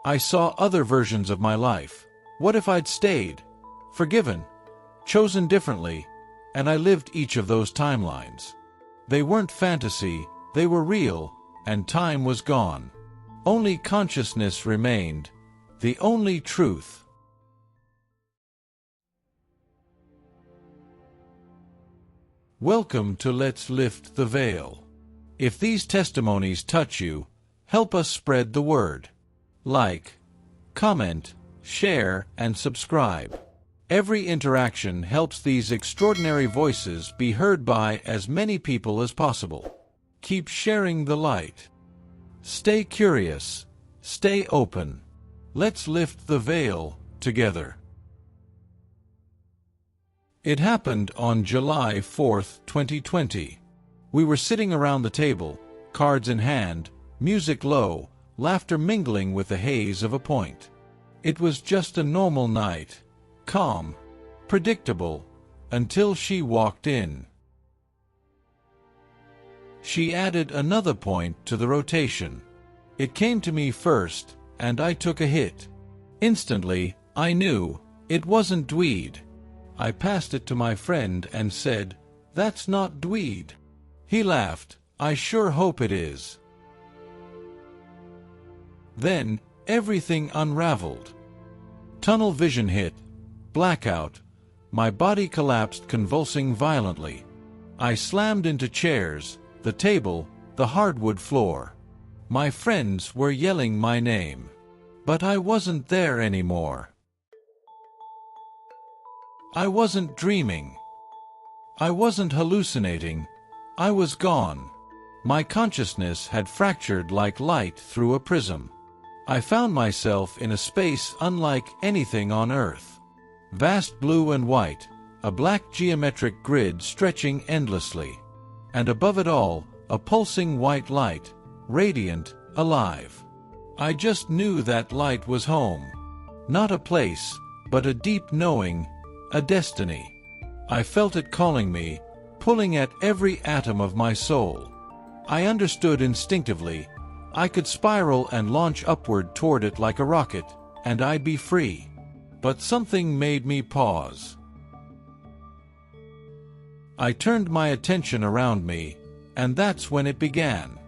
I saw other versions of my life. What if I'd stayed, forgiven, chosen differently, and I lived each of those timelines? They weren't fantasy, they were real, and time was gone. Only consciousness remained, the only truth. Welcome to Let's Lift the Veil. If these testimonies touch you, help us spread the word. Like, comment, share, and subscribe. Every interaction helps these extraordinary voices be heard by as many people as possible. Keep sharing the light. Stay curious. Stay open. Let's lift the veil together. It happened on July 4th, 2020. We were sitting around the table, cards in hand, music low, laughter mingling with the haze of a point. It was just a normal night, calm, predictable, until she walked in. She added another point to the rotation. It came to me first, and I took a hit. Instantly, I knew it wasn't Dweed. I passed it to my friend and said, "That's not Dweed." He laughed. "I sure hope it is." Then, everything unraveled. Tunnel vision hit. Blackout. My body collapsed, convulsing violently. I slammed into chairs, the table, the hardwood floor. My friends were yelling my name. But I wasn't there anymore. I wasn't dreaming. I wasn't hallucinating. I was gone. My consciousness had fractured like light through a prism. I found myself in a space unlike anything on Earth. Vast blue and white, a black geometric grid stretching endlessly. And above it all, a pulsing white light, radiant, alive. I just knew that light was home. Not a place, but a deep knowing, a destiny. I felt it calling me, pulling at every atom of my soul. I understood instinctively. I could spiral and launch upward toward it like a rocket, and I'd be free. But something made me pause. I turned my attention around me, and that's when it began.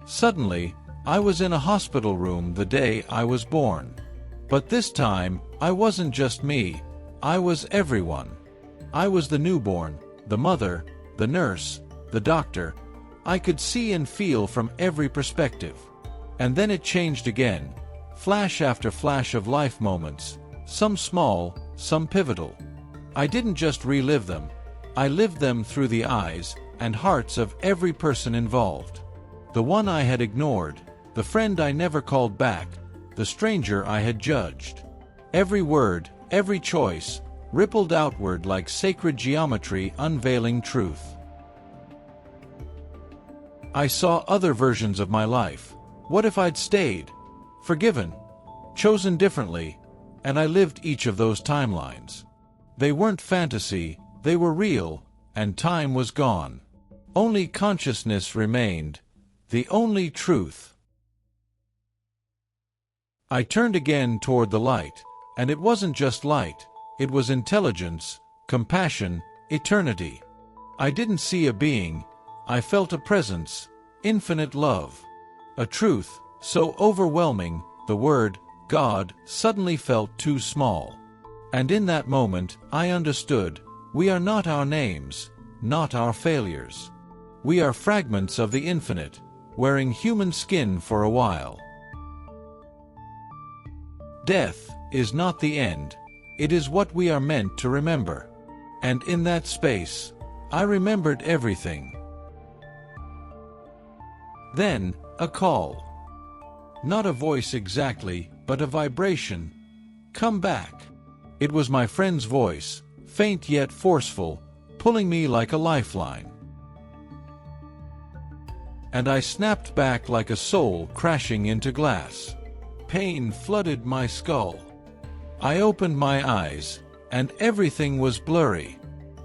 Suddenly, I was in a hospital room the day I was born. But this time, I wasn't just me. I was everyone. I was the newborn, the mother, the nurse, the doctor. I could see and feel from every perspective. And then it changed again, flash after flash of life moments, some small, some pivotal. I didn't just relive them, I lived them through the eyes and hearts of every person involved. The one I had ignored, the friend I never called back, the stranger I had judged. Every word, every choice, rippled outward like sacred geometry unveiling truth. I saw other versions of my life. What if I'd stayed, forgiven, chosen differently, and I lived each of those timelines? They weren't fantasy, they were real, and time was gone. Only consciousness remained, the only truth. I turned again toward the light, and it wasn't just light. It was intelligence, compassion, eternity. I didn't see a being, I felt a presence, infinite love. A truth, so overwhelming, the word, God, suddenly felt too small. And in that moment, I understood, we are not our names, not our failures. We are fragments of the infinite, wearing human skin for a while. Death is not the end. It is what we are meant to remember. And in that space, I remembered everything. Then, a call. Not a voice exactly, but a vibration. Come back. It was my friend's voice, faint yet forceful, pulling me like a lifeline. And I snapped back like a soul crashing into glass. Pain flooded my skull. I opened my eyes, and everything was blurry.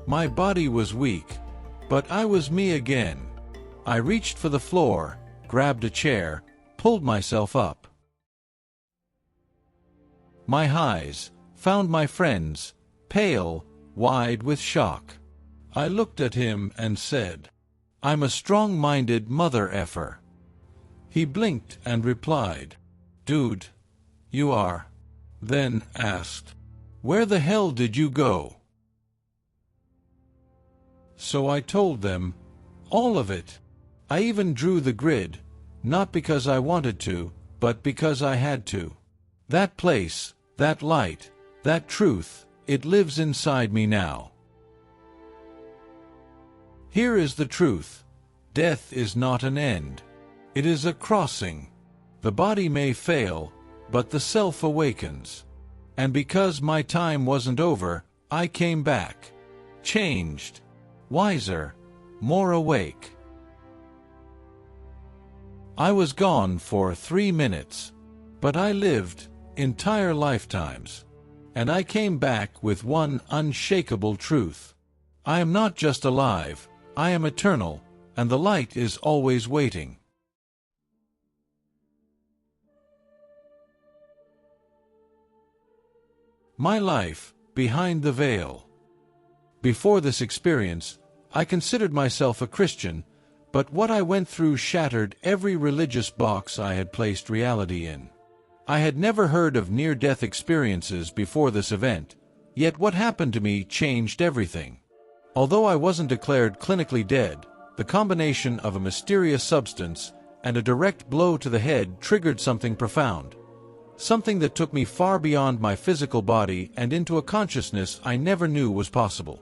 My body was weak, but I was me again. I reached for the floor, grabbed a chair, pulled myself up. my highs, found my friends, pale, wide with shock. I looked at him and said, "I'm a strong-minded mother effer." He blinked and replied, "Dude, you are." Then asked, "Where the hell did you go?" So I told them, all of it. I even drew the grid, not because I wanted to, but because I had to. That place, that light, that truth, it lives inside me now. Here is the truth. Death is not an end. It is a crossing. The body may fail, but the self awakens. And because my time wasn't over, I came back. Changed. Wiser. More awake. I was gone for 3 minutes, but I lived entire lifetimes. And I came back with one unshakable truth. I am not just alive, I am eternal, and the light is always waiting. My life, behind the veil. Before this experience, I considered myself a Christian, but what I went through shattered every religious box I had placed reality in. I had never heard of near-death experiences before this event, yet what happened to me changed everything. Although I wasn't declared clinically dead, the combination of a mysterious substance and a direct blow to the head triggered something profound. Something that took me far beyond my physical body and into a consciousness I never knew was possible.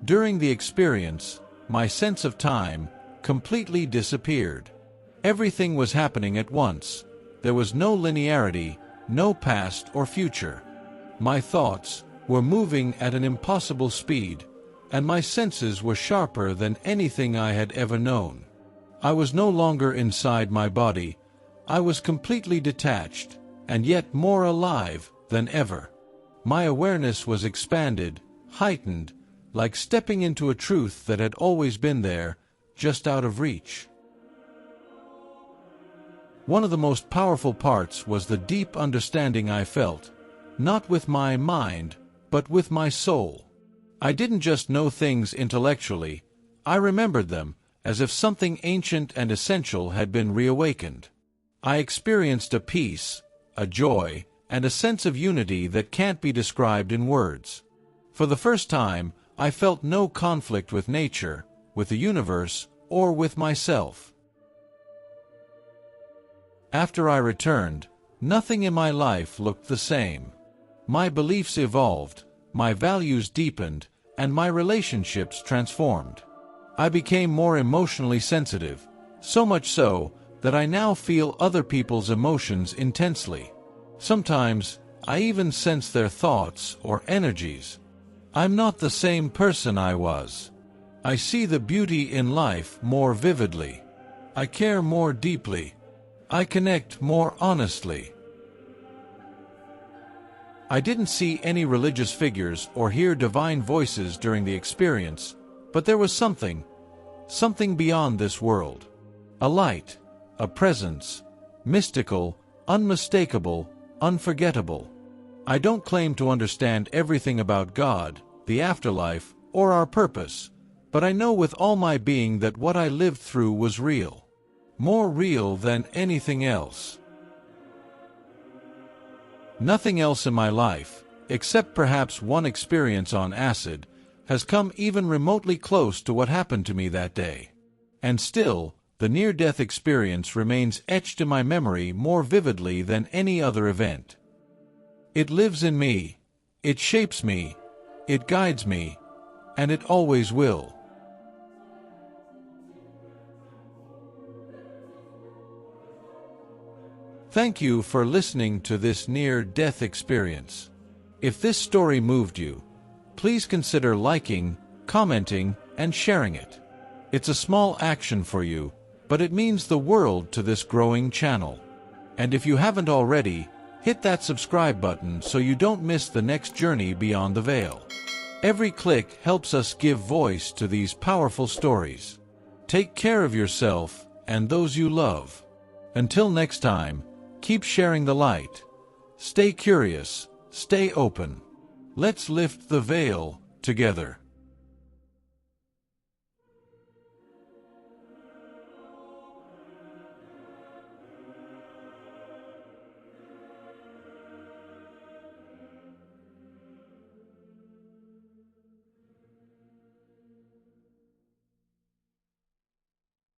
During the experience, my sense of time completely disappeared. Everything was happening at once. There was no linearity, no past or future. My thoughts were moving at an impossible speed, and my senses were sharper than anything I had ever known. I was no longer inside my body. I was completely detached, and yet more alive than ever. My awareness was expanded, heightened, like stepping into a truth that had always been there, just out of reach. One of the most powerful parts was the deep understanding I felt, not with my mind, but with my soul. I didn't just know things intellectually, I remembered them, as if something ancient and essential had been reawakened. I experienced a peace, a joy, and a sense of unity that can't be described in words. For the first time, I felt no conflict with nature, with the universe, or with myself. After I returned, nothing in my life looked the same. My beliefs evolved, my values deepened, and my relationships transformed. I became more emotionally sensitive, so much so that I now feel other people's emotions intensely. Sometimes, I even sense their thoughts or energies. I'm not the same person I was. I see the beauty in life more vividly. I care more deeply. I connect more honestly. I didn't see any religious figures or hear divine voices during the experience, but there was something beyond this world. A light, a presence, mystical, unmistakable, unforgettable. I don't claim to understand everything about God, the afterlife, or our purpose, but I know with all my being that what I lived through was real. More real than anything else. Nothing else in my life, except perhaps one experience on acid, has come even remotely close to what happened to me that day. And still, the near-death experience remains etched in my memory more vividly than any other event. It lives in me, it shapes me, it guides me, and it always will. Thank you for listening to this near-death experience. If this story moved you, please consider liking, commenting, and sharing it. It's a small action for you, but it means the world to this growing channel. And if you haven't already, hit that subscribe button so you don't miss the next journey beyond the veil. Every click helps us give voice to these powerful stories. Take care of yourself and those you love. Until next time, Keep sharing the light. Stay curious, stay open. Let's lift the veil together.